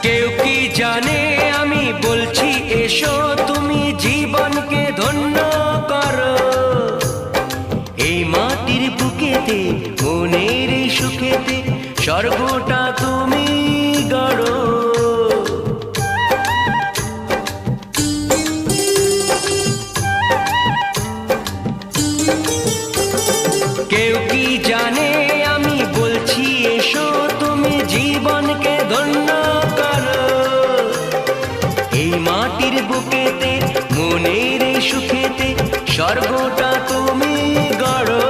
কেউ কি জানে আমি বলছি এসো তুমি জীবনকে ধন্য করো। এই মাটির বুকেতে মনের এই সুখেতে স্বর্গটা তুমি গড়ো। কেউ কি জানে আমি বলছি এসো তুমি জীবনকে ধন্য করো। এই মাটির বুকেতে মনের এই সুখেতে স্বর্গটা তুমি গড়ো।